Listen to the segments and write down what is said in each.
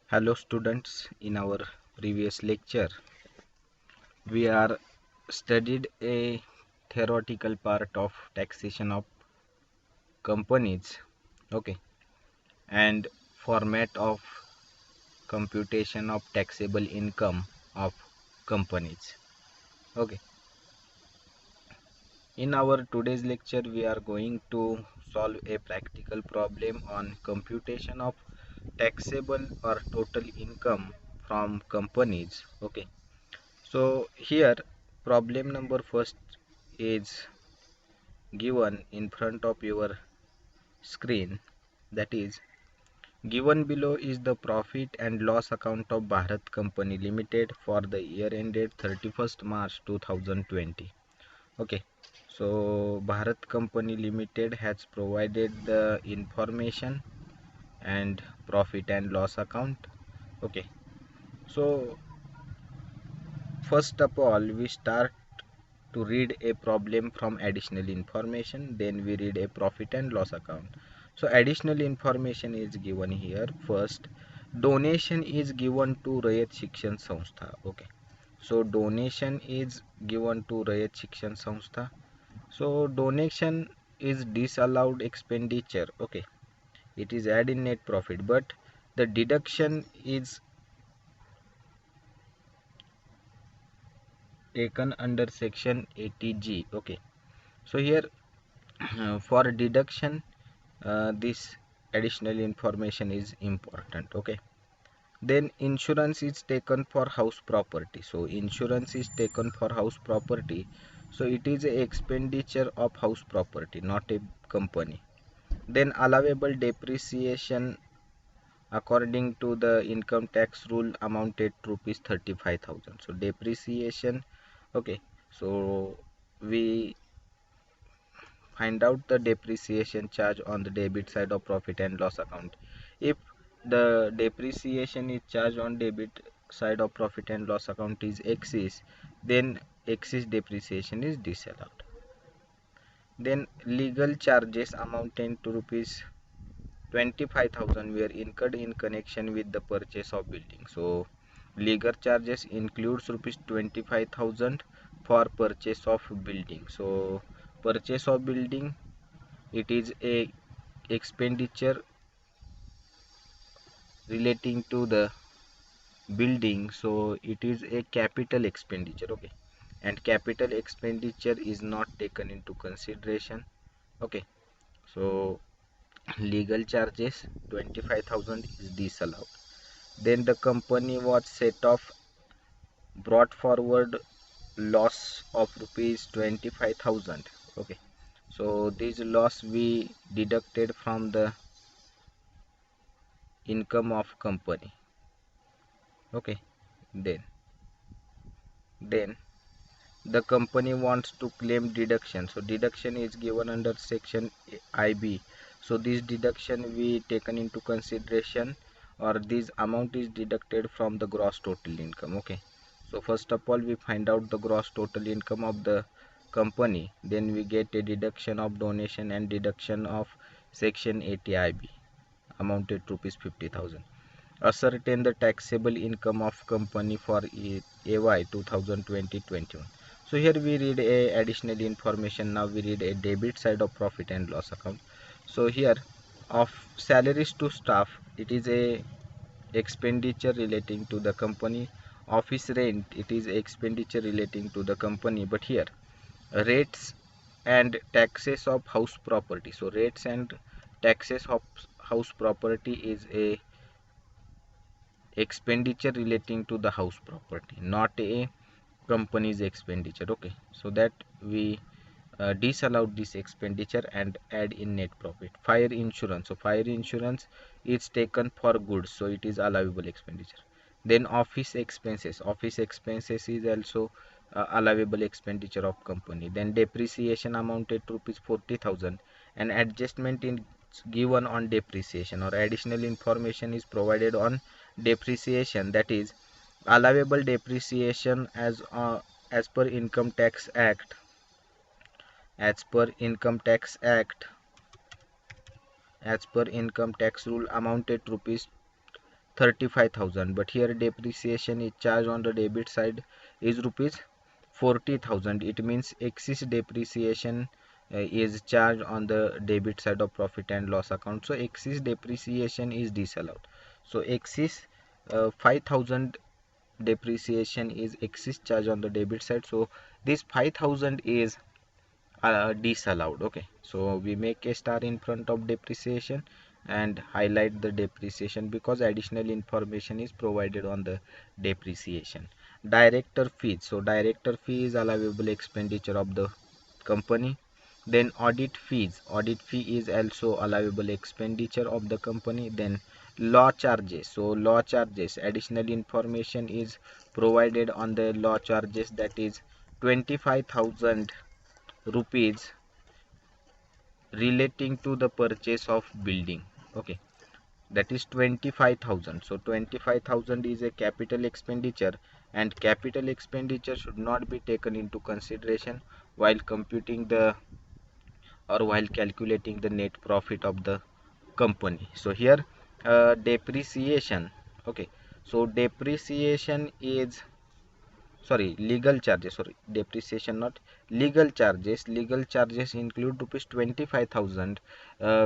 Hello students, in our previous lecture we are studied a theoretical part of taxation of companies, okay, and format of computation of taxable income of companies, okay. In our today's lecture we are going to solve a practical problem on computation of taxable or total income from companies, okay. So here problem number first is given in front of your screen, that is given below is the profit and loss account of Bharat Company Limited for the year ended 31st March 2020. Okay, so Bharat Company Limited has provided the information and profit and loss account. Okay, so first of all we start to read a problem from additional information, then we read a profit and loss account. So additional information is given here. First, donation is given to Rayat Shikshan Sanstha. Okay, so donation is given to Rayat Shikshan Sanstha. So donation is disallowed expenditure. Okay, it is add in net profit, but the deduction is taken under section 80G. Okay, so here for deduction this additional information is important, okay. Then insurance is taken for house property. So insurance is taken for house property, so it is a expenditure of house property, not a company. Then allowable depreciation according to the income tax rule amounted to rupees 35,000. So depreciation, okay, so we find out the depreciation charge on the debit side of profit and loss account. If the depreciation is charged on debit side of profit and loss account is excess, then excess depreciation is disallowed. Then legal charges amounting to rupees 25,000 were incurred in connection with the purchase of building. So legal charges includes rupees 25,000 for purchase of building. So purchase of building, it is a expenditure relating to the building, so it is a capital expenditure, okay, and capital expenditure is not taken into consideration, okay. So legal charges 25,000 is disallowed. Then the company was set off brought forward loss of rupees 25,000, okay. So this loss we deducted from the income of company, okay. Then the company wants to claim deduction, so deduction is given under section IB. So this deduction we taken into consideration, or this amount is deducted from the gross total income, okay. So first of all we find out the gross total income of the company, then we get a deduction of donation and deduction of section 80 IB amounted to rupees 50,000. Ascertain the taxable income of company for AY 2020-21. So here we read a additional information. Now we read a debit side of profit and loss account. So here of salaries to staff, it is a expenditure relating to the company. Office rent, it is expenditure relating to the company. But here rates and taxes of house property. So rates and taxes of house property is a expenditure relating to the house property, not a company's expenditure, okay. So that we disallowed this expenditure and add in net profit. Fire insurance, so fire insurance is taken for goods, so it is allowable expenditure. Then office expenses is also allowable expenditure of company. Then depreciation amounted to rupees 40,000, and adjustment in given on depreciation, or additional information is provided on depreciation, that is allowable depreciation as per income tax act, as per income tax act as per income tax rule amounted to rupees 35,000, but here depreciation is charged on the debit side is rupees 40,000. It means excess depreciation is charged on the debit side of profit and loss account. So excess depreciation is disallowed. So excess 5,000 depreciation is excess charge on the debit side. So this 5,000 is disallowed. Okay, so we make a star in front of depreciation and highlight the depreciation because additional information is provided on the depreciation. Director fees, so director fee is allowable expenditure of the company. Then audit fees, audit fee is also allowable expenditure of the company. Then law charges, so law charges, additional information is provided on the law charges, that is 25,000 rupees relating to the purchase of building. Okay, that is 25,000. So 25,000 is a capital expenditure, and capital expenditure should not be taken into consideration while computing the or while calculating the net profit of the company. So here depreciation. Okay, so depreciation is, sorry, legal charges, sorry, depreciation not legal charges. Legal charges include rupees 25,000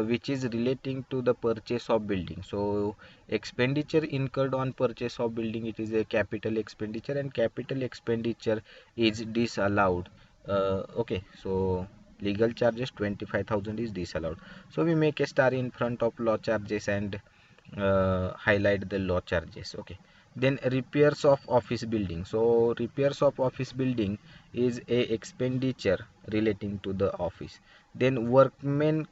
which is relating to the purchase of building. So expenditure incurred on purchase of building, it is a capital expenditure, and capital expenditure is disallowed. Okay, so legal charges 25,000 is disallowed. So we make a star in front of law charges and highlight the law charges. Okay, then repairs of office building. So repairs of office building is a expenditure relating to the office. Then workmen's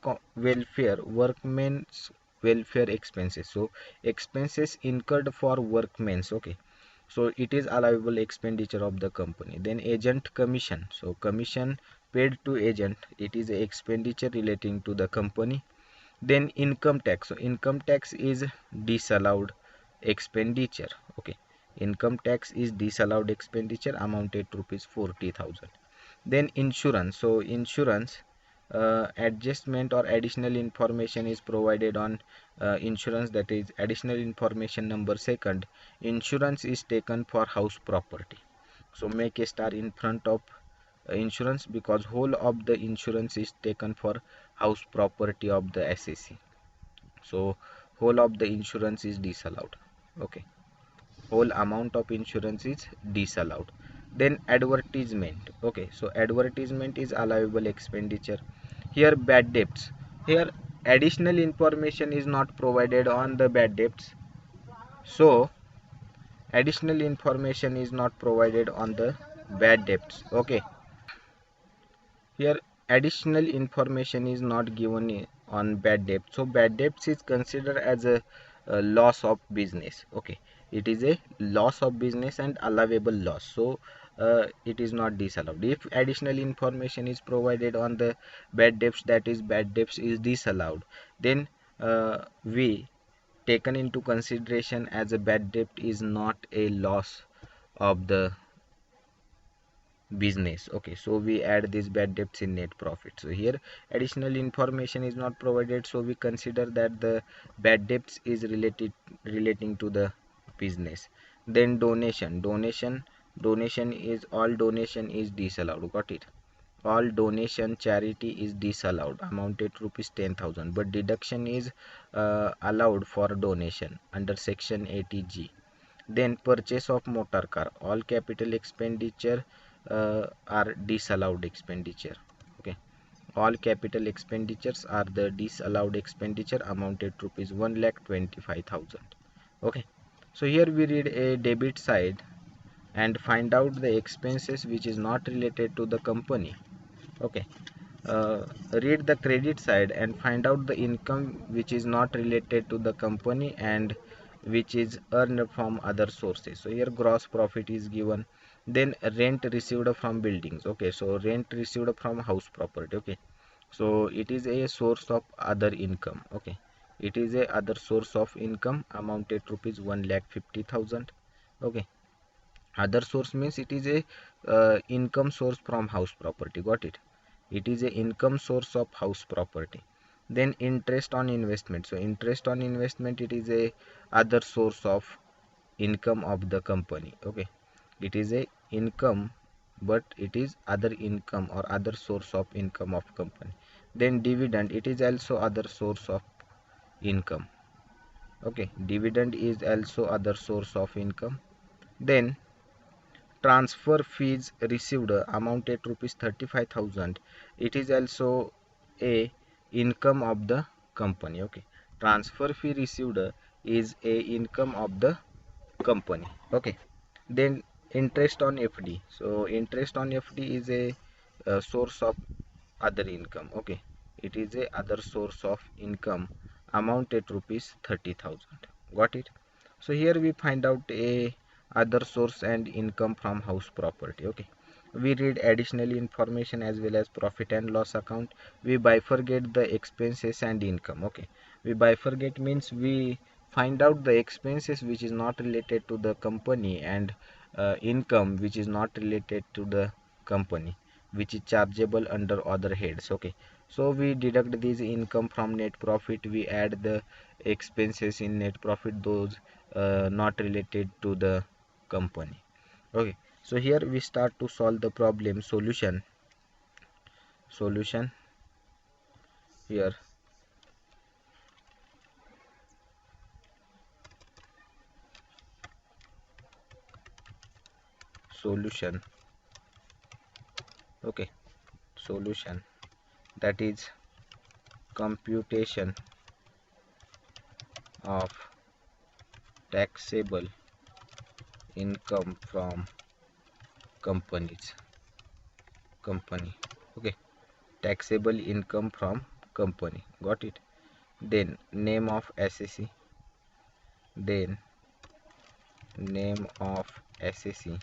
welfare expenses, so expenses incurred for workmen's. Okay, so it is allowable expenditure of the company. Then agent commission, so commission paid to agent, it is a expenditure relating to the company. Then income tax, so income tax is disallowed expenditure. Okay, income tax is disallowed expenditure, amounted to rupees 40,000. Then insurance, so insurance adjustment or additional information is provided on insurance, that is additional information number second. Insurance is taken for house property, so make a star in front of insurance because whole of the insurance is taken for house property of the SSC. So whole of the insurance is disallowed. Okay, whole amount of insurance is disallowed. Then advertisement. Okay, so advertisement is allowable expenditure. Here bad debts, here additional information is not provided on the bad debts, so additional information is not provided on the bad debts. Okay, here additional information is not given on bad debt, so bad debts is considered as a loss of business. Okay, it is a loss of business and allowable loss, so it is not disallowed. If additional information is provided on the bad debts, that is bad debts is disallowed, then we taken into consideration as a bad debt is not a loss of the business. Okay, so we add these bad debts in net profit. So here additional information is not provided, so we consider that the bad debts is relating to the business. Then donation is, all donation is disallowed. Got it? All donation charity is disallowed, amounted to rupees 10,000, but deduction is allowed for donation under section 80G. Then purchase of motor car, all capital expenditure are disallowed expenditure. Okay, all capital expenditures are the disallowed expenditure, amounted to rupees 1,25,000. Okay, so here we read a debit side and find out the expenses which is not related to the company. Okay, read the credit side and find out the income which is not related to the company and which is earned from other sources. So here gross profit is given. Then rent received from buildings. Okay, so rent received from house property. Okay, so it is a source of other income. Okay, it is a other source of income, amounted to rupees 1,50,000. Okay, other source means it is a income source from house property. Got it? It is a income source of house property. Then interest on investment. So interest on investment, it is a other source of income of the company. Okay, it is a income, but it is other income or other source of income of company. Then dividend, it is also other source of income. Okay, dividend is also other source of income. Then transfer fees received amounted rupees 35,000. It is also a income of the company. Okay, transfer fee received is a income of the company. Okay, then interest on FD. So interest on FD is a source of other income. Okay, it is a other source of income amounted rupees 30,000. Got it? So here we find out a other source and income from house property. Okay, we read additional information as well as profit and loss account. We bifurcate the expenses and income. Okay, we bifurcate means we find out the expenses which is not related to the company, and income which is not related to the company, which is chargeable under other heads. Okay, so we deduct this income from net profit, we add the expenses in net profit, those not related to the company. Okay, so here we start to solve the problem. Solution here, solution. Okay, solution, that is computation of taxable income from companies company. Okay, taxable income from company. Got it? Then name of SSE, then name of SSE.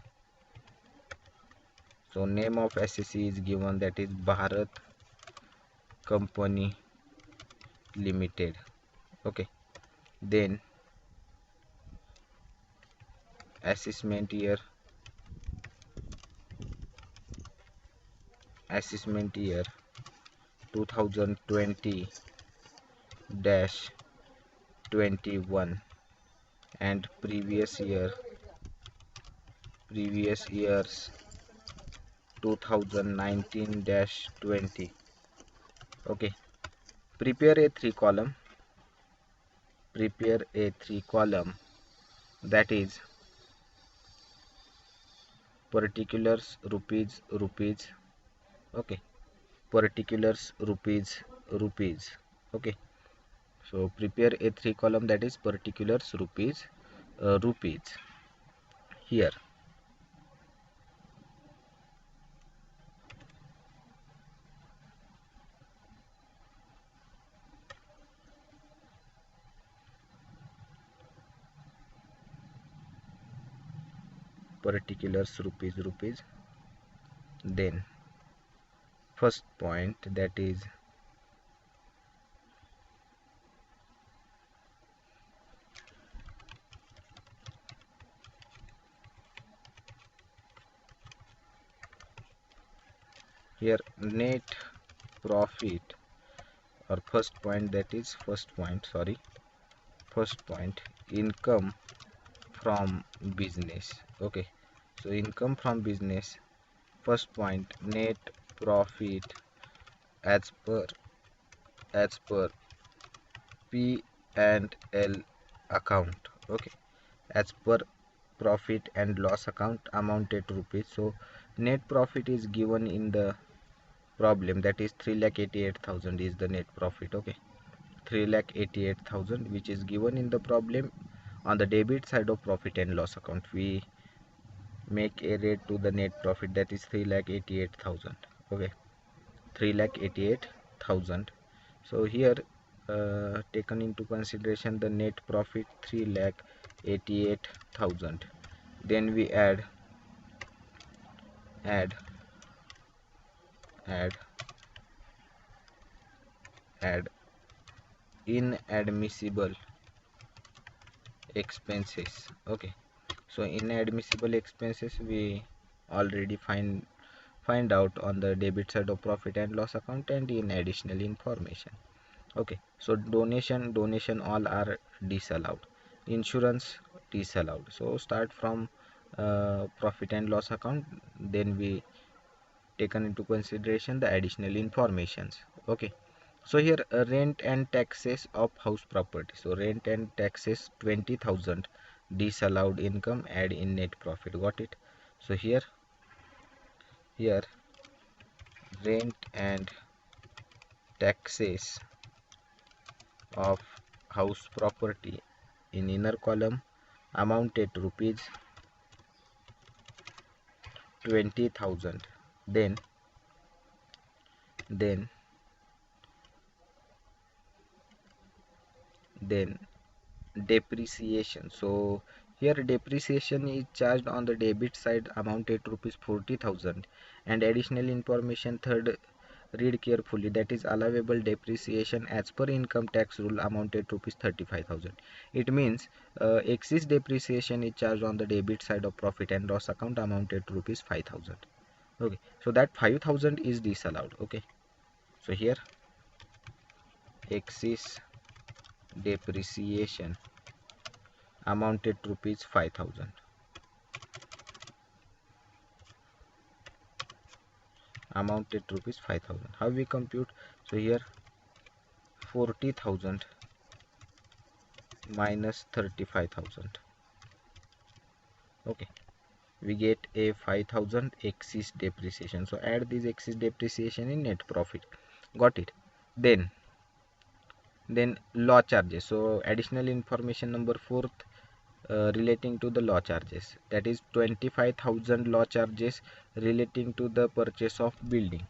So name of SSE is given, that is Bharat Company Limited. Okay, then assessment year, assessment year 2020 dash 21, and previous years 2019 dash 20. Okay, prepare a three column, that is particulars rupees. Okay, particulars rupees. Okay, so prepare a three column, that is particulars rupees here. Particulars rupees. Then first point, that is here net profit, or first point, income from business. Okay, so income from business, first point, net profit as per P and L account. Okay, as per profit and loss account amounted to rupees. So net profit is given in the problem, that is 3,88,000 is the net profit. Okay, 3,88,000, which is given in the problem. On the debit side of profit and loss account, we make a rate to the net profit, that is 3,88,000. Okay, 3,88,000. So here taken into consideration the net profit 3,88,000. Then we add add inadmissible expenses. Okay, so inadmissible expenses we already find out on the debit side of profit and loss account and in additional information. Okay, so donation all are disallowed. Insurance disallowed. So start from profit and loss account, then we taken into consideration the additional informations. Okay, so here rent and taxes of house property. So rent and taxes 20,000 disallowed income, add in net profit. Got it? So here rent and taxes of house property in inner column amounted to rupees 20,000. Then then depreciation. So here depreciation is charged on the debit side, amounted to rupees 40,000, and additional information third, read carefully, that is allowable depreciation as per income tax rule amounted to rupees 35,000. It means excess depreciation is charged on the debit side of profit and loss account, amounted to rupees 5,000. Okay, so that 5,000 is disallowed. Okay, so here excess depreciation amounted to rupees 5,000, amounted to rupees 5,000. How we compute? So here 40,000 minus 35,000. Okay, we get a 5,000 excess depreciation. So add this excess depreciation in net profit. Got it? Then law charges. So additional information number fourth, relating to the law charges, that is 25,000 law charges relating to the purchase of building.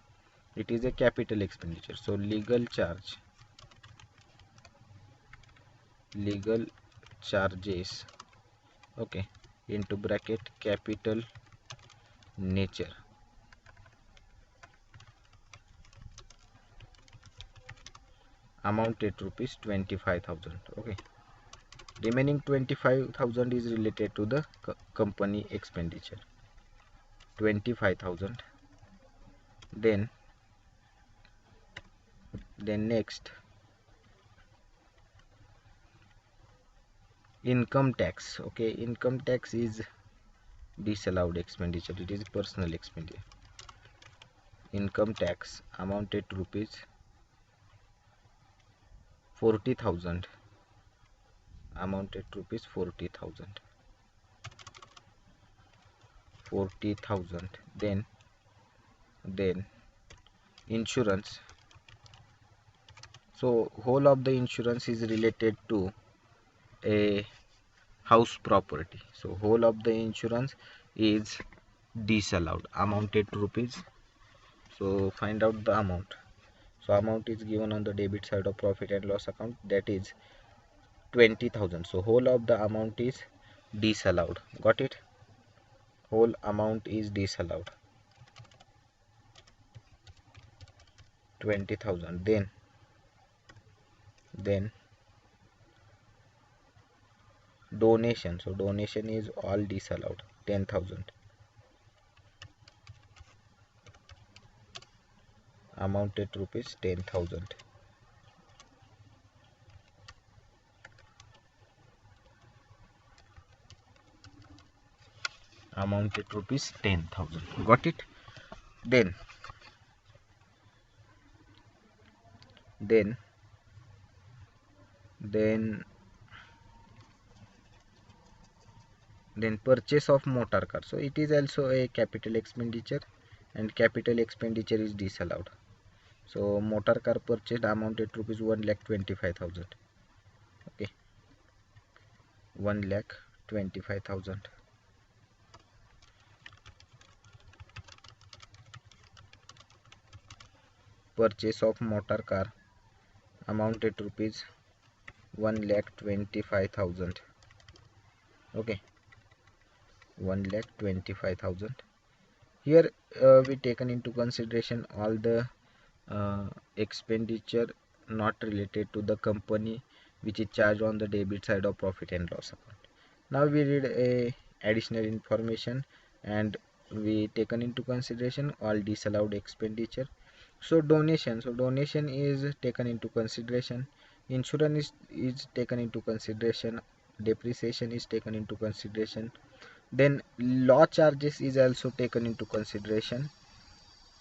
It is a capital expenditure. So legal charges, okay, into bracket capital nature, amounted to rupees 25,000. Okay, remaining 25,000 is related to the company expenditure, 25,000. Then next, income tax. Okay, income tax is disallowed expenditure, it is personal expenditure. Income tax amounted to rupees 40,000, amounted to rupees 40,000. Then insurance. So whole of the insurance is related to a house property. So whole of the insurance is disallowed, amounted to rupees. So find out the amount. So amount is given on the debit side of profit and loss account, that is 20,000. So whole of the amount is disallowed. Got it? Whole amount is disallowed, 20,000. Then donation. So donation is all disallowed, 10,000, amounted to rupees 10,000. Amounted to rupees 10,000. Got it? Then then then then purchase of motor car. So it is also a capital expenditure, and capital expenditure is disallowed. So motor car purchased amounted to rupees 1,25,000. Okay, 1,25,000. Purchase of motor car amounted to rupees 1,25,000. Okay, 1,25,000. Here we taken into consideration all the expenditure not related to the company, which is charged on the debit side of profit and loss account. Now we read a additional information, and we taken into consideration all disallowed expenditure. So donation is taken into consideration, insurance is taken into consideration, depreciation is taken into consideration, then law charges is also taken into consideration.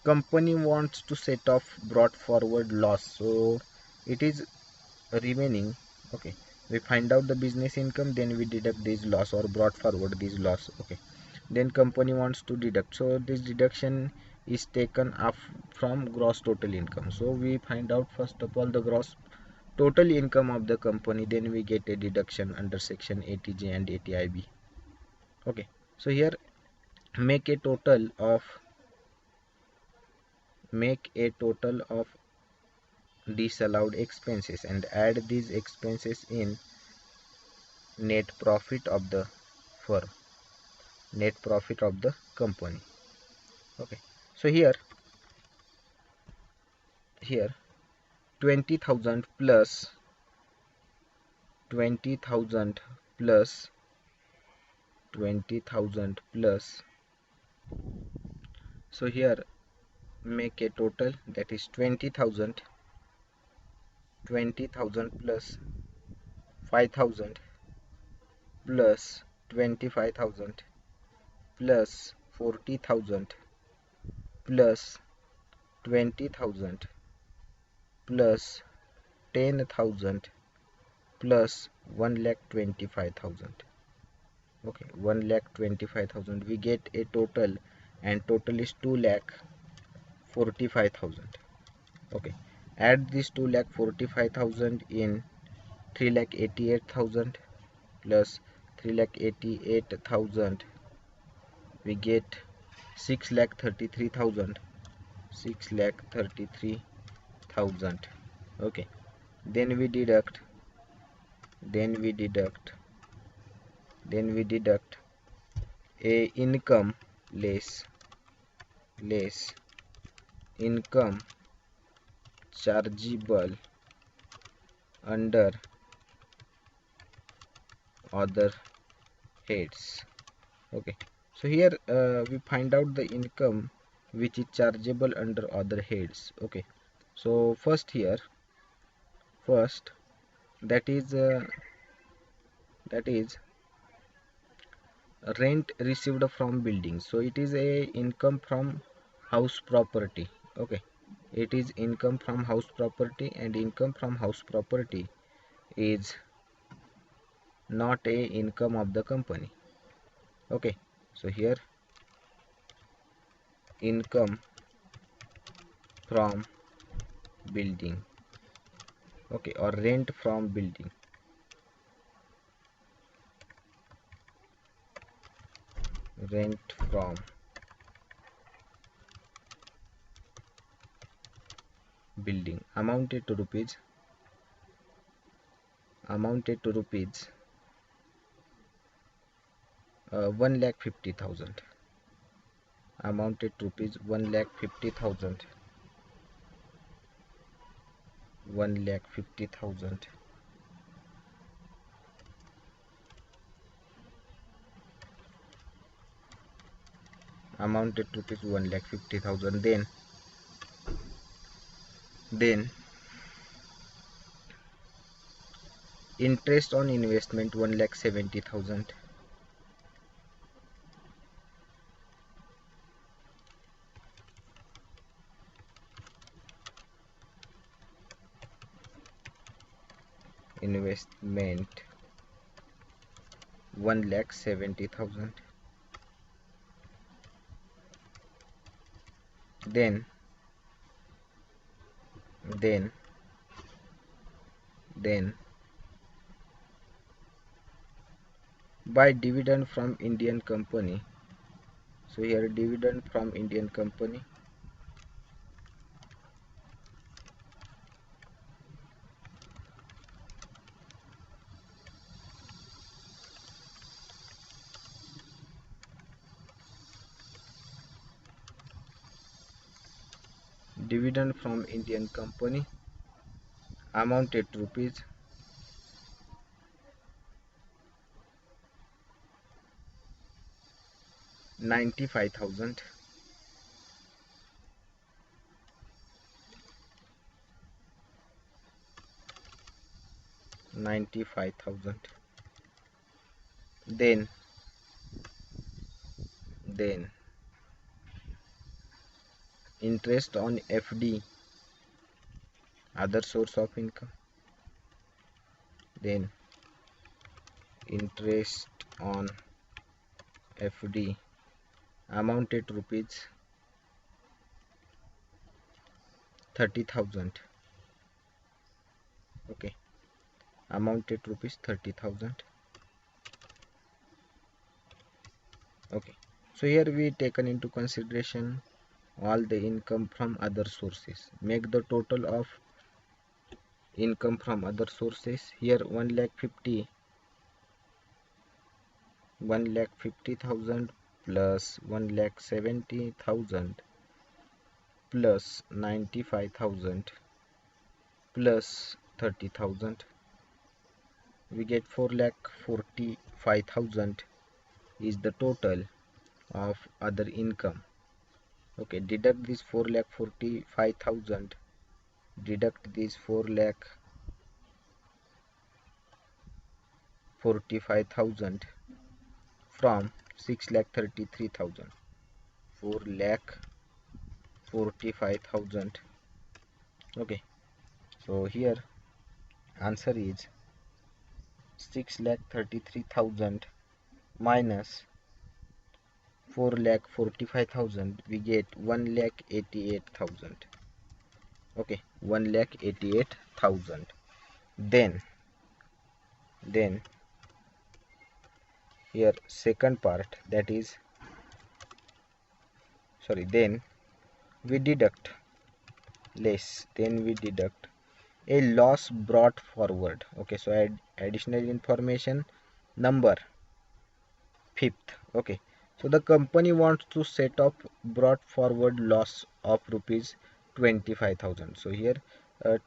Company wants to set off brought forward loss, so it is remaining. Okay, we find out the business income, then we deduct this loss or brought forward this loss. Okay, then company wants to deduct, so this deduction is taken up from gross total income. So we find out first of all the gross total income of the company, then we get a deduction under section 80J and 80IB. Okay, so here make a total of disallowed expenses and add these expenses in net profit of the firm, net profit of the company. Okay, so here 20,000 plus 20,000 plus 20,000 plus, so here make a total, that is 20,000 plus 5,000 plus 25,000 plus 40,000 plus 20,000 plus 10,000 plus 1,25,000. Okay, 1,25,000, we get a total, and total is 2,45,000. Okay, add this 2,45,000 in 3,88,000 plus 3,88,000, we get 6,33,000. 6,33,000. Okay, then we deduct a income less income chargeable under other heads. Okay, so here we find out the income which is chargeable under other heads. Okay, so first that is rent received from buildings, so it is a income from house property. Okay, it is income from house property, and income from house property is not a income of the company. Okay, so here income from building, okay, or rent from building, rent from building amounted to rupees 1,50,000, amounted to rupees 1,50,000, 1,50,000. Amounted to rupees 1,50,000. Then interest on investment 1,70,000. Investment 1,70,000. Then by dividend from Indian company, so here dividend from Indian company, dividend from Indian company amounted to rupees 95,000. 95,000. Then interest on FD, other source of income. Then interest on FD amounted rupees 30,000. Okay, amounted rupees 30,000. Okay, so here we taken into consideration all the income from other sources. Make the total of income from other sources. Here 1,50,000 plus 1,70,000 plus 95,000 plus 30,000. We get 4,45,000 is the total of other income. Okay, deduct this 4,45,000, deduct this 4,45,000 from 6,33,000. 4,45,000. Okay, so here answer is 6,33,000 minus 4,45,000, we get 1,88,000. Okay, 1,88,000. Then here second part, that is then we deduct a loss brought forward. Okay, so add additional information. Number fifth. Okay, so the company wants to set up brought forward loss of rupees 25,000. So here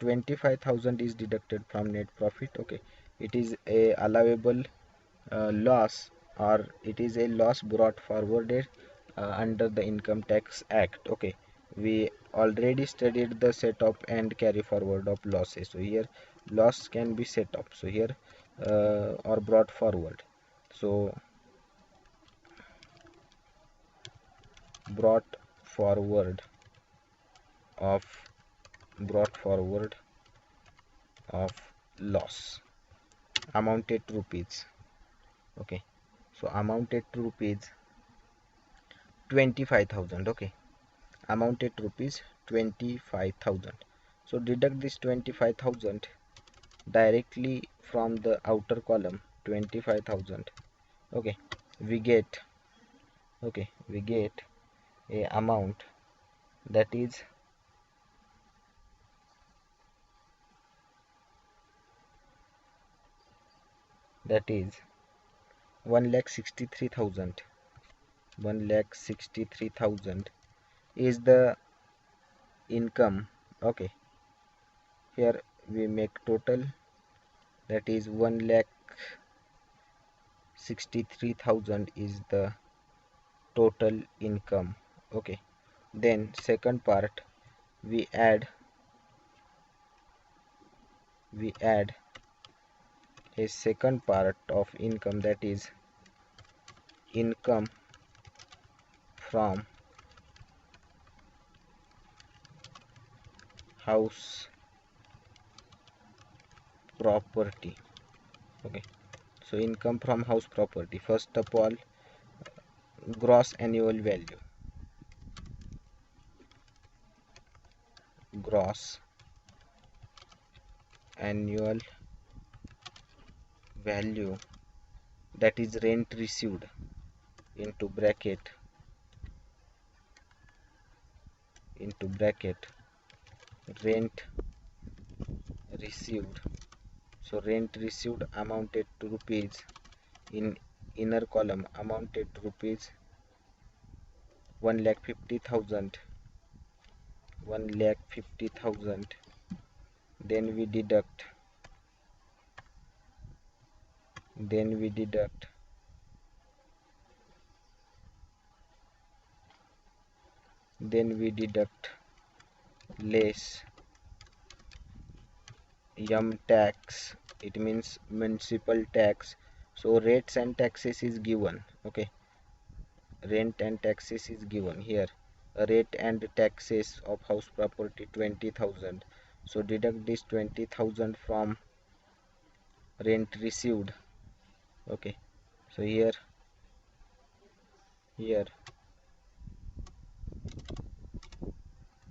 25,000 is deducted from net profit. Okay, it is a allowable loss, or it is a loss brought forwarded under the Income Tax Act. Okay, we already studied the set up and carry forward of losses. So here loss can be set up, so here or brought forward. So brought forward of loss amounted to rupees. Okay, so amounted to rupees 25,000. Okay, amounted to rupees 25,000. So deduct this 25,000 directly from the outer column, 25,000. Okay, we get a amount that is 1,63,000. 1,63,000 is the income. Okay, here we make total, that is 1,63,000 is the total income. Okay, then second part, we add a second part of income, that is income from house property. Okay, so income from house property, first of all, gross annual value. Gross annual value, that is rent received, into bracket rent received. So rent received amounted to rupees, in inner column amounted to rupees 1,50,000. 1,50,000. Then we deduct less tax it means municipal tax. So rates and taxes is given. Okay, rent and taxes is given here. A rate and taxes of house property 20,000. So deduct this 20,000 from rent received. Okay, so here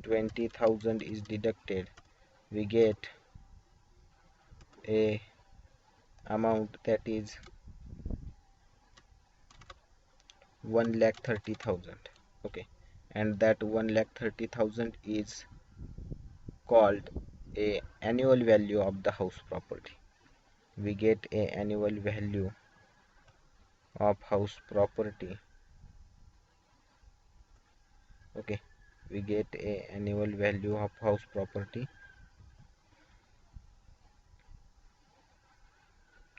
20,000 is deducted. We get a amount that is 1,30,000. Okay, and that 1,30,000 is called a annual value of the house property. We get a annual value of house property. Okay, we get a annual value of house property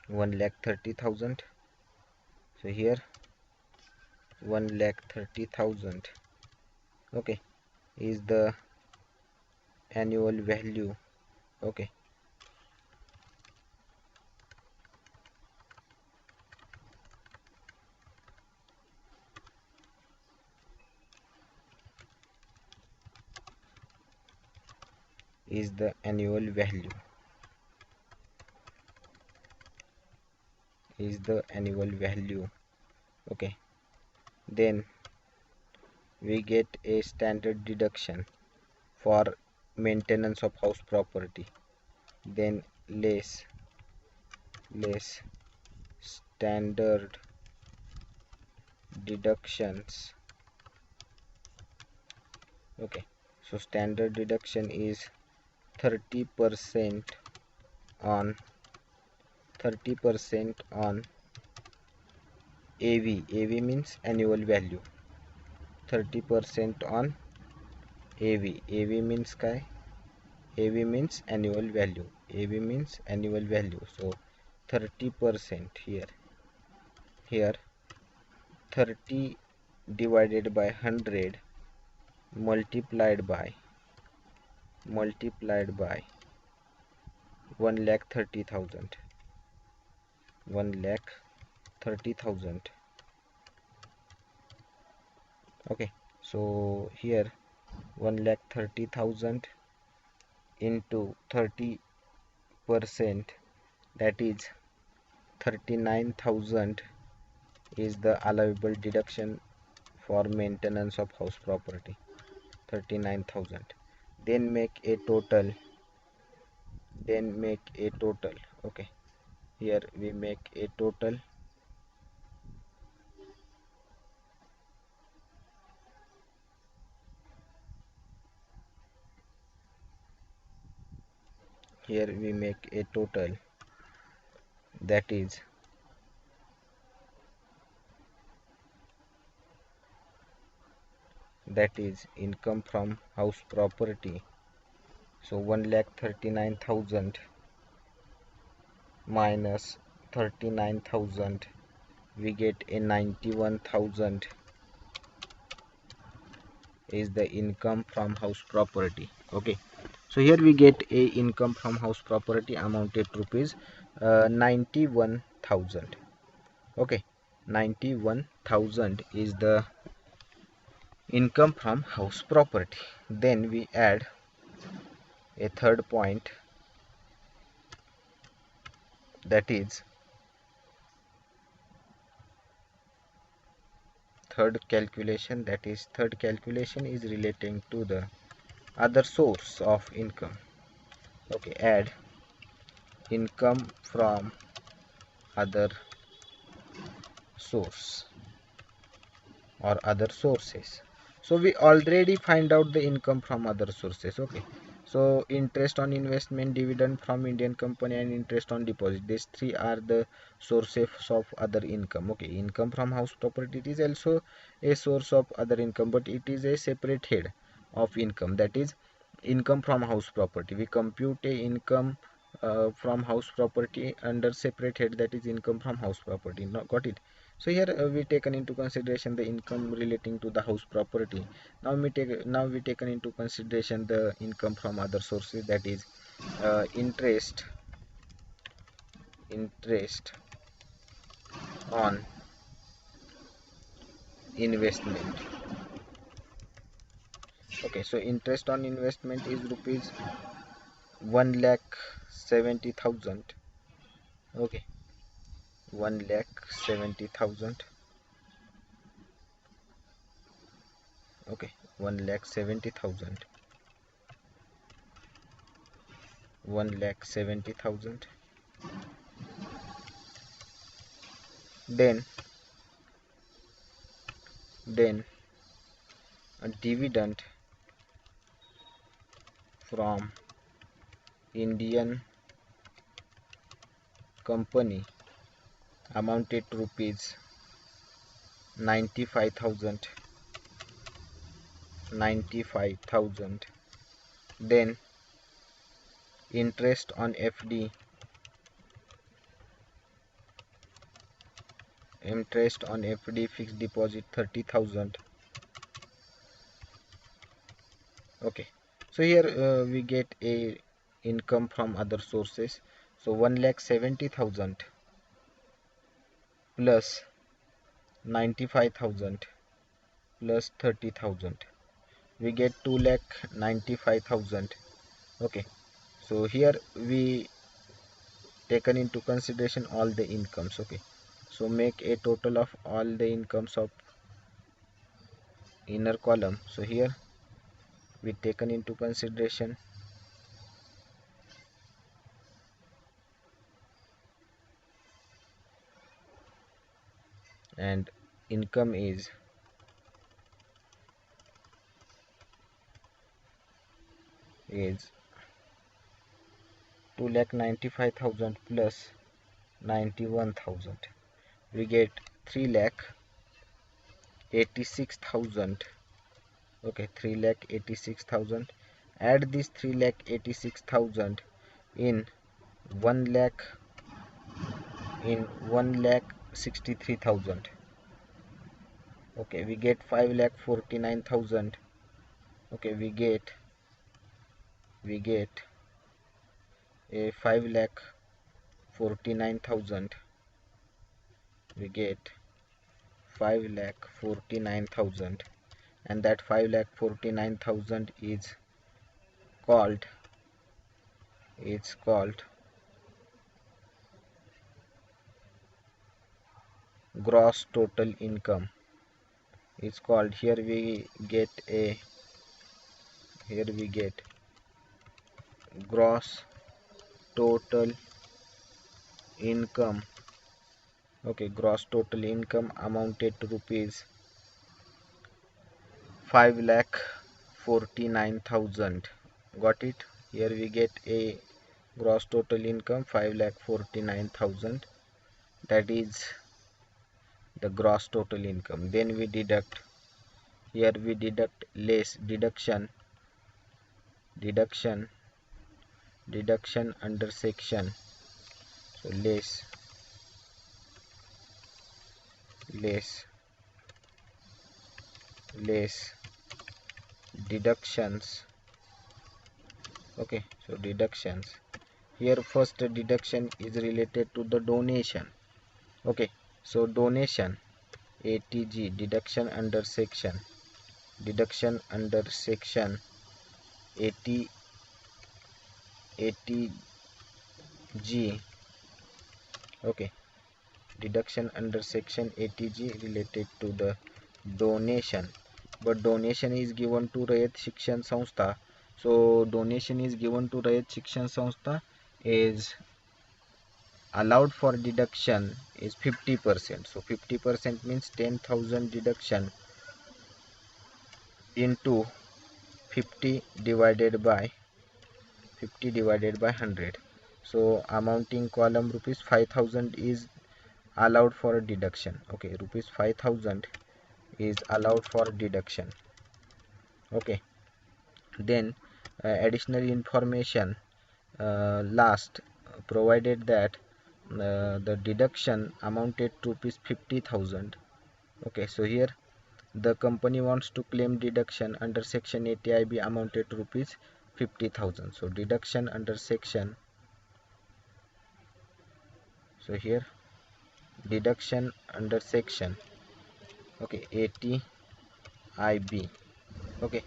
1,30,000. So here 1,30,000, okay, is the annual value. Okay, is the annual value, is the annual value. Okay, then we get a standard deduction for maintenance of house property, then less standard deductions. Okay, so standard deduction is 30% on 30% on AV. AV means annual value. 30% on AV. AV means काय? AV means annual value. AV means annual value. So 30% here 30 divided by 100 multiplied by 1,30,000. 1,30,000. Okay, so here 1,30,000 into 30%, that is 39,000 is the allowable deduction for maintenance of house property. 39,000. Then make a total. Okay, here we make a total. Here we make a total, that is income from house property. So 1,39,000 minus 39,000, we get a 91,000 is the income from house property. Okay, so here we get a income from house property amounted rupees 91,000. Okay, 91,000 is the income from house property. Then we add a third point, that is third calculation is relating to the other source of income. Okay, add income from other source or other sources. So we already find out the income from other sources. Okay, so interest on investment, dividend from Indian company, and interest on deposit, these three are the sources of other income. Okay, income from house property, it is also a source of other income, but it is a separate head of income, that is income from house property. We compute a income from house property under separate head, that is income from house property. Now got it? So here we taken into consideration the income relating to the house property. Now we taken into consideration the income from other sources, that is interest interest on investment. Okay, so interest on investment is rupees 1,70,000. Okay, 1,70,000. Okay, 1,70,000. 1,70,000. Then a dividend from Indian company amounted to rupees 95,000. 95,000. Then interest on FD, interest on FD fixed deposit 30,000. Okay, so here we get a income from other sources. So 1,70,000 plus 95,000 plus 30,000, we get 2,95,000. Okay, so here we taken into consideration all the incomes. Okay, so make a total of all the incomes of inner column. So here we taken into consideration and income is 2,95,000 plus 91,000, we get 3,86,000. Okay, 3,86,000. Add this 3,86,000 in 1 lakh, in 1,63,000. Okay, we get 5,49,000. Okay, we get a 5,49,000. We get 5,49,000, and that 5,49,000 is called gross total income. It's called, here we get gross total income. Okay, gross total income amounted to rupees 5,49,000. Got it? Here we get a gross total income 5,49,000. That is the gross total income. Then we deduct, here we deduct less deduction under section. So less deductions. Okay, so deductions, here first deduction is related to the donation. Okay, so donation ATG, deduction under section ATG. Okay, deduction under section ATG related to the donation, but donation is given to Rayat Shikshan Sanstha. So donation is given to Rayat Shikshan Sanstha is allowed for deduction is 50%. So 50% means 10,000 deduction into 50 divided by 100. So amounting column rupees 5,000 is allowed for deduction. Okay, rupees 5,000 is allowed for deduction. Okay, then additional information last provided that the deduction amounted to rupees 50,000. Okay, so here the company wants to claim deduction under section 80IB amounted to rupees 50,000. So deduction under section So here deduction under section, okay, 80 IB, okay,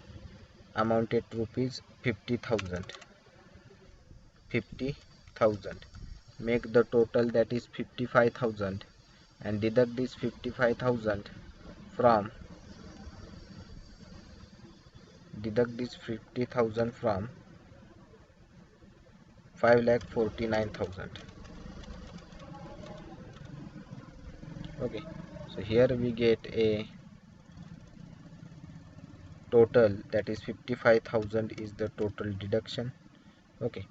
amounted rupees 50,000. Make the total, that is 55,000, and deduct this 55,000 from 5,49,000. Okay, so here we get a total, that is 55,000 is the total deduction. Okay,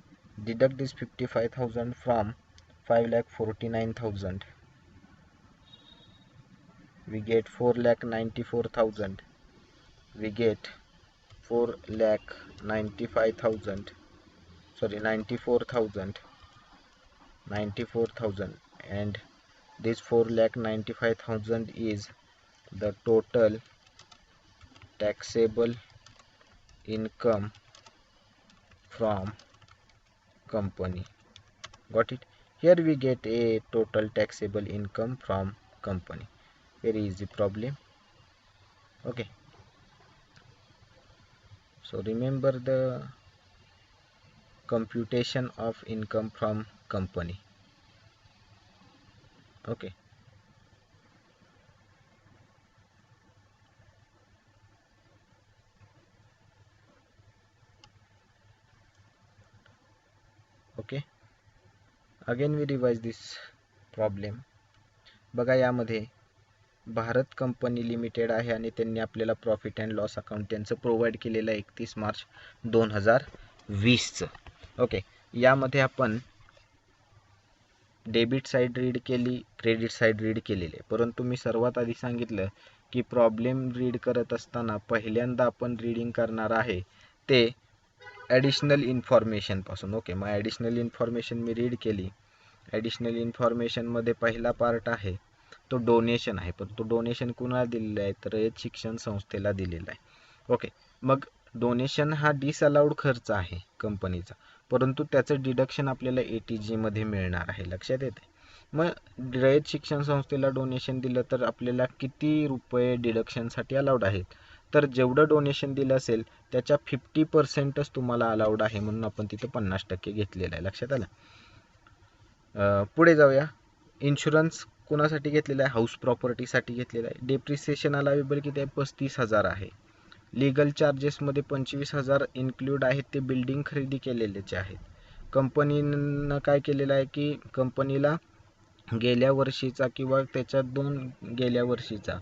deduct this 55,000 from 5,49,000. We get 4,94,000. We get 4,95,000. Sorry, 94,000, and this 4,95,000 is the total taxable income from company. Got it? Here we get a total taxable income from company. Very easy problem. Okay, so remember the computation of income from company. Okay, okay, again we revise this problem. बघा, यामध्ये Bharat company limited आहे आणि त्यांनी आपल्याला profit and loss account त्यांचं provide केलेलं आहे 31 मार्च 2020चं. Okay, यामध्ये आपण डेबिट साईड रीड केली, क्रेडिट साईड रीड केलेली आहे, परंतु मी सर्वात आधी सांगितलं की प्रॉब्लेम रीड करत असताना पहिल्यांदा आपण रीडिंग करणार आहे ते ॲडिशनल इन्फॉर्मेशन पासून. ओके, मग ॲडिशनल इन्फॉर्मेशन मी रीड केली. ॲडिशनल इन्फॉर्मेशनमध्ये पहिला पार्ट आहे तो डोनेशन आहे, पण तो डोनेशन कुणाला दिलेला आहे, तर रयत शिक्षण संस्थेला दिलेला आहे. ओके, मग डोनेशन हा डिसअलाउड खर्च आहे कंपनीचा, परंतु त्याचं डिडक्शन आपल्याला ATG मध्ये मिळणार आहे. लक्षात येते? मग रयत शिक्षण संस्थेला डोनेशन दिलं तर आपल्याला किती रुपये डिडक्शनसाठी अलाउड आहेत, तर जेवढं डोनेशन दिलं असेल त्याच्या 50%च तुम्हाला अलाउड आहे, म्हणून आपण तिथं 50% घेतलेलं आहे. लक्षात आलं? पुढे जाऊया. इन्शुरन्स कोणासाठी घेतलेला आहे? हाऊस प्रॉपर्टीसाठी घेतलेला आहे. डेप्रिसिएशन अलावेबल किती आहे? 35,000 आहे. लिगल चार्जेसमध्ये 25,000 इन्क्लूड आहेत, ते बिल्डिंग खरेदी केलेलेचे आहेत. कंपनीनं काय केलेलं आहे की कंपनीला गेल्या वर्षीचा किंवा त्याच्या 2 गेल्या वर्षीचा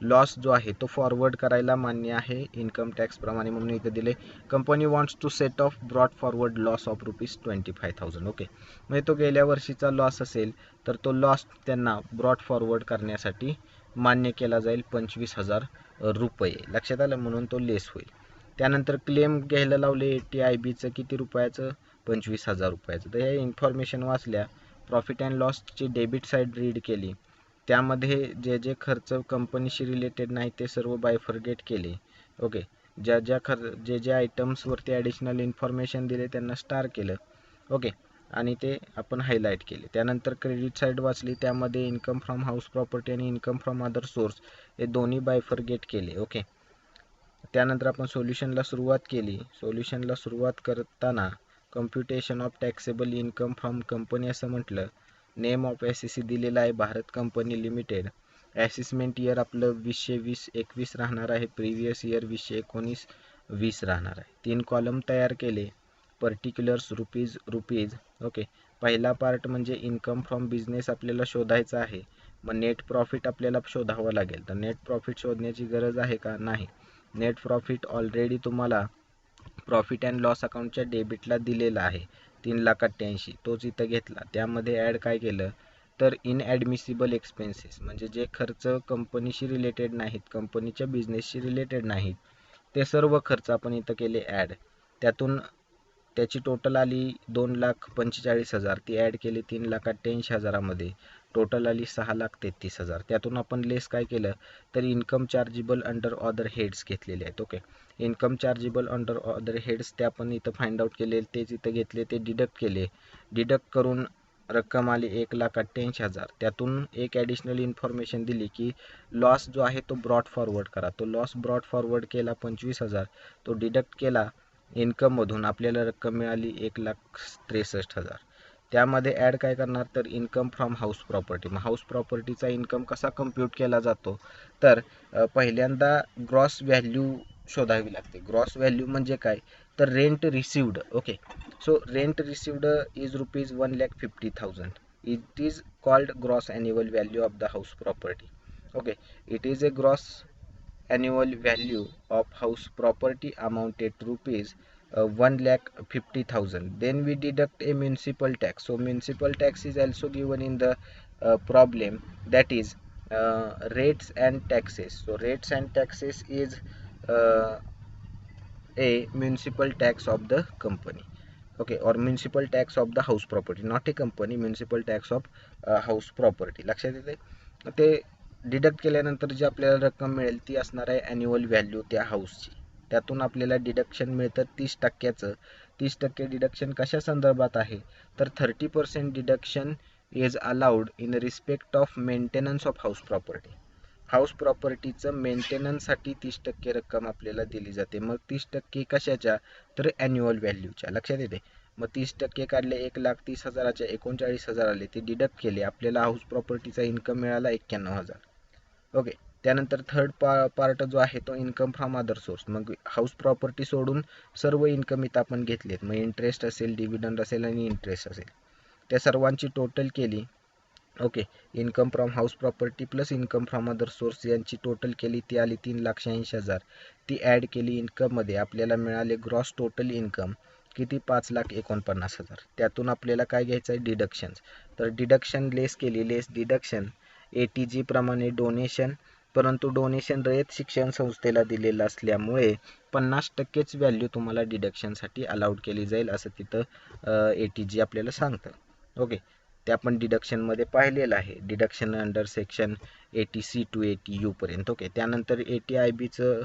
लॉस जो आहे तो फॉरवर्ड करायला मान्य आहे इन्कम टॅक्स प्रमाणे, म्हणून इथे दिले company wants to set off brought forward loss of ₹25,000. Okay, म्हणजे तो गेल्या वर्षीचा लॉस असेल तर तो लॉस त्यांना ब्रॉड फॉरवर्ड करण्यासाठी मान्य केला जाईल 25,000 रुपये. लक्षात आलं? म्हणून तो लेस होईल. त्यानंतर क्लेम घ्यायला लावले ATIBचं किती रुपयाचं? 25,000 रुपयाचं. तर हे इन्फॉर्मेशन वाचल्या. प्रॉफिट अँड लॉसची डेबिट साईड रीड केली, त्यामध्ये जे जे खर्च कंपनीशी रिलेटेड नाही ते सर्व बायफर्गेट केले. ओके, जे जे आयटम्सवरती ॲडिशनल इन्फॉर्मेशन दिले त्यांना स्टार केलं. ओके, आणि ते आपण हायलाईट केले. त्यानंतर क्रेडिट साईड वाचली, त्यामध्ये इन्कम फ्रॉम हाऊस प्रॉपर्टी आणि इन्कम फ्रॉम अदर सोर्स हे दोन्ही बायफर्गेट केले. ओके, त्यानंतर आपण सोल्युशनला सुरुवात केली. सोल्युशनला सुरुवात करताना computation of taxable income from company असं म्हटलं. नेम ऑफ SEC दिलेला आहे Bharat company limited. Assessment year आपलं 2020-21 राहणार आहे. प्रिव्हियस इयर 2019-20 राहणार आहे. 3 कॉलम तयार केले. Particulars rupees. ओके, पहिला पार्ट म्हणजे इन्कम फ्रॉम बिझनेस आपल्याला शोधायचा आहे. मग नेट प्रॉफिट आपल्याला शोधावं लागेल. तर नेट प्रॉफिट शोधण्याची गरज आहे का? नाही. नेट प्रॉफिट ऑलरेडी तुम्हाला प्रॉफिट अँड लॉस अकाउंटच्या डेबिटला दिलेला आहे 3,88,000, तोच इथं घेतला. त्यामध्ये ॲड काय केलं तर इनॲडमिसिबल एक्सपेन्सेस, म्हणजे जे खर्च कंपनीशी रिलेटेड नाहीत, कंपनीच्या बिझनेसशी रिलेटेड नाहीत, ते सर्व खर्च आपण इथं केले ॲड. त्यातून त्याची टोटल आली 2,45,000, ती ॲड केली 3,88,000मध्ये, टोटल आली 6,33,000. त्यातून आपण लेस काय केलं तर income chargeable under other heads घेतलेले आहेत. Okay, income chargeable under other heads ते आपण इथं फाइंड आउट केले, तेच इथं घेतले, ते डिडक्ट केले. डिडक्ट करून रक्कम आली 1,88,000. त्यातून एक ॲडिशनल इन्फॉर्मेशन दिली की लॉस जो आहे तो ब्रॉड फॉरवर्ड करा. तो लॉस ब्रॉड फॉरवर्ड केला 25,000. तो डिडक्ट केला इन्कममधून, आपल्याला रक्कम मिळाली 1,63,000. त्यामध्ये ॲड काय करणार तर इन्कम फ्रॉम हाऊस प्रॉपर्टी. मग हाऊस प्रॉपर्टीचा इन्कम कसा कम्प्यूट केला जातो तर पहिल्यांदा ग्रॉस व्हॅल्यू शोधावी लागते. ग्रॉस व्हॅल्यू म्हणजे काय तर rent received. Okay, so rent received is rupees 1,50,000. It is called gross annual value of the house property. Okay, it is a gross annual value of house property amounted to rupees 1,50,000. Then we deduct a municipal tax. So municipal tax is also given in the problem, that is rates and taxes. So rates and taxes is uh, a municipal tax of the company. Okay, or municipal tax of the house property, not a company, municipal tax of house property. लक्षात येते. ते deduct केल्यानंतर जी आपल्याला रक्कम मिळेल ती असणार आहे ॲन्युअल व्हॅल्यू त्या हाऊसची. त्यातून आपल्याला डिडक्शन मिळतं 30%. 30% डिडक्शन कशा संदर्भात आहे तर 30% deduction is allowed in respect of maintenance of house property. House प्रॉपर्टीचं मेंटेनन्ससाठी 30% रक्कम आपल्याला दिली जाते. मग 30% कशाच्या तर ॲन्युअल व्हॅल्यूच्या. लक्षात येते. मग 30% काढले 1,30,000च्या 39,000 आले, ते डिडक्ट केले, आपल्याला हाऊस प्रॉपर्टीचा इन्कम मिळाला 91,000. ओके, त्यानंतर थर्ड पार्ट जो आहे तो income from other source. Mug house property सोडून सर्व इन्कम इथं आपण घेतलेत. मग इंटरेस्ट असेल, डिव्हिडंड असेल आणि इंटरेस्ट असेल, त्या सर्वांची टोटल केली. Okay, income from house property plus income from other source यांची टोटल केली, ती आली 3,86,000. ती ॲड केली इन्कममध्ये, आपल्याला मिळाले ग्रॉस टोटल इन्कम किती 5,49,000. त्यातून आपल्याला काय घ्यायचं आहे डिडक्शन्स. तर डिडक्शन लेस केली, लेस डिडक्शन ATG प्रमाणे डोनेशन, परंतु डोनेशन रयत शिक्षण संस्थेला दिलेलं असल्यामुळे 50%च व्हॅल्यू तुम्हाला डिडक्शनसाठी अलाउड केली जाईल असं तिथं ATG आपल्याला सांगतं. ओके, ते आपण डिडक्शनमध्ये पाहिलेलं आहे. Deduction under section 80C to 80U पर्यंत. ओके, त्यानंतर 80IBचं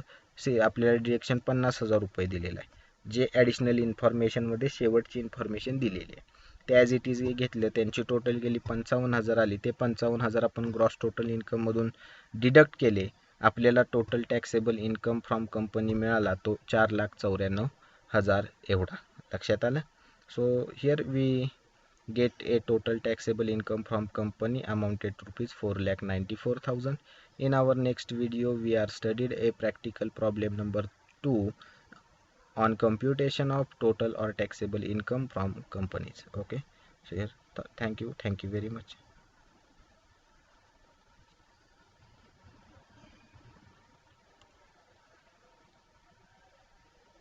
आपल्याला डिडक्शन 50,000 रुपये दिलेलं आहे, जे ॲडिशनल इन्फॉर्मेशनमध्ये शेवटची इन्फॉर्मेशन दिलेली आहे. ते ॲज इट इज घेतलं, त्यांची टोटल गेली 55,000 आली. ते 55,000 आपण ग्रॉस टोटल इन्कममधून डिडक्ट केले, आपल्याला total taxable income from company मिळाला तो 4,94,000 एवढा. लक्षात आलं. So here we get a total taxable income from company amounted to rupees 4,94,000. In our next video we are studied a practical problem number 2 on computation of total or taxable income from companies. Okay, so here thank you very much.